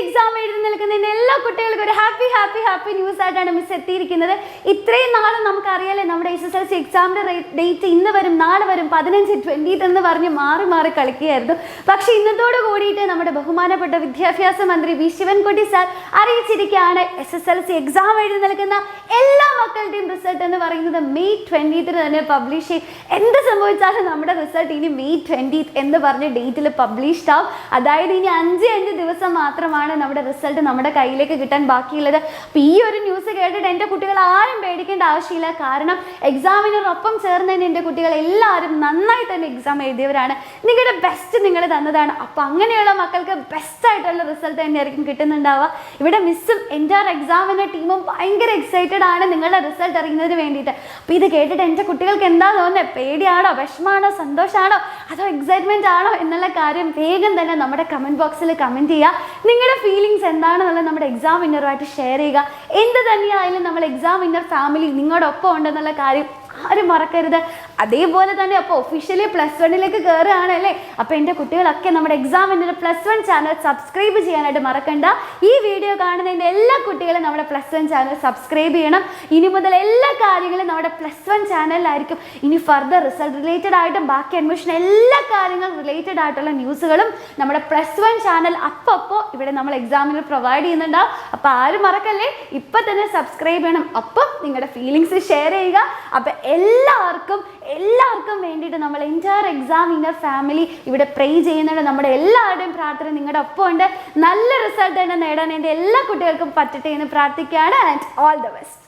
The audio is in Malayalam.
എക്സാം എഴുതി നിൽക്കുന്ന എല്ലാ കുട്ടികൾക്കും ഒരു ഹാപ്പി ന്യൂസ് ആയിട്ടാണ് മിസ് എത്തിയിരിക്കുന്നത്. ഇത്രയും നാളും നമുക്കറിയാലേ നമ്മുടെ SSLC എക്സാമിൻ്റെ ഡേറ്റ് ഇന്ന് വരും, നാളെ വരും, 15, 20 എന്ന് പറഞ്ഞ് മാറി കളിക്കുകയായിരുന്നു. പക്ഷേ ഇന്നത്തോട് കൂടിയിട്ട് നമ്മുടെ ബഹുമാനപ്പെട്ട വിദ്യാഭ്യാസ മന്ത്രി വി ശിവൻകുട്ടി സാർ അറിയിച്ചിരിക്കുകയാണ്, SSLC എക്സാം എഴുതി നിൽക്കുന്ന എല്ലാ മക്കളുടെയും റിസൾട്ട് എന്ന് പറയുന്നത് May 20 തന്നെ പബ്ലിഷ് ചെയ്യും. എന്ത് സംഭവിച്ചാലും നമ്മുടെ റിസൾട്ട് ഇനി May 20 എന്ന് പറഞ്ഞ ഡേറ്റിൽ പബ്ലിഷ്ഡ് ആവും. അതായത് ഇനി 5 ദിവസം മാത്രമാണ് നമ്മുടെ റിസൾട്ട് നമ്മുടെ കയ്യിലേക്ക് കിട്ടാൻ ബാക്കിയുള്ളത്. അപ്പോൾ ഈ ഒരു ന്യൂസ് കേട്ടിട്ട് എൻ്റെ കുട്ടികൾ ആരും പേടിക്കേണ്ട ആവശ്യമില്ല. കാരണം എക്സാമിനൊപ്പം ചേർന്നതിന് എൻ്റെ കുട്ടികൾ എല്ലാവരും നന്നായി തന്നെ എക്സാം എഴുതിയവരാണ്. നിങ്ങളുടെ ബെസ്റ്റ് നിങ്ങൾ തന്നതാണ്. അപ്പോൾ അങ്ങനെയുള്ള മക്കൾക്ക് ബെസ്റ്റ് ആയിട്ടുള്ള റിസൾട്ട് തന്നെയായിരിക്കും കിട്ടുന്നുണ്ടാവുക. ഇവിടെ മിസ്സും എൻ്റെ എക്സാമിൻ്റെ ടീമും ഭയങ്കര എക്സൈറ്റഡ് ആണ് നിങ്ങളുടെ റിസൾട്ട് അറിയുന്നതിന് വേണ്ടിയിട്ട്. അപ്പോൾ ഇത് കേട്ടിട്ട് എൻ്റെ കുട്ടികൾക്ക് എന്താ തോന്നുന്നത്? പേടിയാണോ, വിഷമാണോ, സന്തോഷമാണോ, അതോ എക്സൈറ്റ്മെൻറ്റ് ആണോ എന്നുള്ള കാര്യം വേഗം തന്നെ നമ്മുടെ കമൻറ്റ് ബോക്സിൽ കമൻറ്റ് ചെയ്യുക. നിങ്ങളുടെ ഫീലിങ്സ് എന്താണെന്നുള്ളത് നമ്മുടെ എക്സാം വിന്നറുമായിട്ട് ഷെയർ ചെയ്യുക. എന്ത് തന്നെയായാലും നമ്മൾ എക്സാം വിന്നർ ഫാമിലി നിങ്ങളുടെ ഒപ്പം ഉണ്ടെന്നുള്ള കാര്യം ആരും മറക്കരുത്. അതേപോലെ തന്നെ അപ്പോൾ ഒഫീഷ്യലി +1 കയറുകയാണല്ലേ. അപ്പോൾ എൻ്റെ കുട്ടികളൊക്കെ നമ്മുടെ എക്സാം വിന്നർ +1 ചാനൽ സബ്സ്ക്രൈബ് ചെയ്യാനായിട്ട് മറക്കണ്ട. ഈ വീഡിയോ കാണുന്നതിൻ്റെ എല്ലാ കുട്ടികളും നമ്മുടെ +1 ചാനൽ സബ്സ്ക്രൈബ് ചെയ്യണം. ഇനി മുതൽ എല്ലാ കാര്യങ്ങളും നമ്മുടെ +1 ചാനലിലായിരിക്കും. ഇനി ഫർദർ റിസൾട്ട് റിലേറ്റഡ് ആയിട്ടും ബാക്കി അഡ്മിഷൻ എല്ലാ കാര്യങ്ങളും റിലേറ്റഡ് ആയിട്ടുള്ള ന്യൂസുകളും നമ്മുടെ +1 ചാനൽ അപ്പോൾ ഇവിടെ നമ്മൾ എക്സാമിന് പ്രൊവൈഡ് ചെയ്യുന്നുണ്ടാവും. അപ്പോൾ ആരും മറക്കല്ലേ, ഇപ്പം തന്നെ സബ്സ്ക്രൈബ് ചെയ്യണം. അപ്പം നിങ്ങളുടെ ഫീലിങ്സ് ഷെയർ ചെയ്യുക. അപ്പം എല്ലാവർക്കും വേണ്ടിയിട്ട് നമ്മൾ എൻറ്റയർ എക്സാം വിന്നർ ഫാമിലി ഇവിടെ പ്രേ ചെയ്യുന്നുണ്ട്. നമ്മുടെ എല്ലാവരുടെയും പ്രാർത്ഥന നിങ്ങളുടെ ഒപ്പം ഉണ്ട്. നല്ല റിസൾട്ട് തന്നെ നേടാൻ എൻ്റെ എല്ലാ കുട്ടികൾക്കും പറ്റട്ടെ എന്ന് പ്രാർത്ഥിക്കുകയാണ്. And all the best.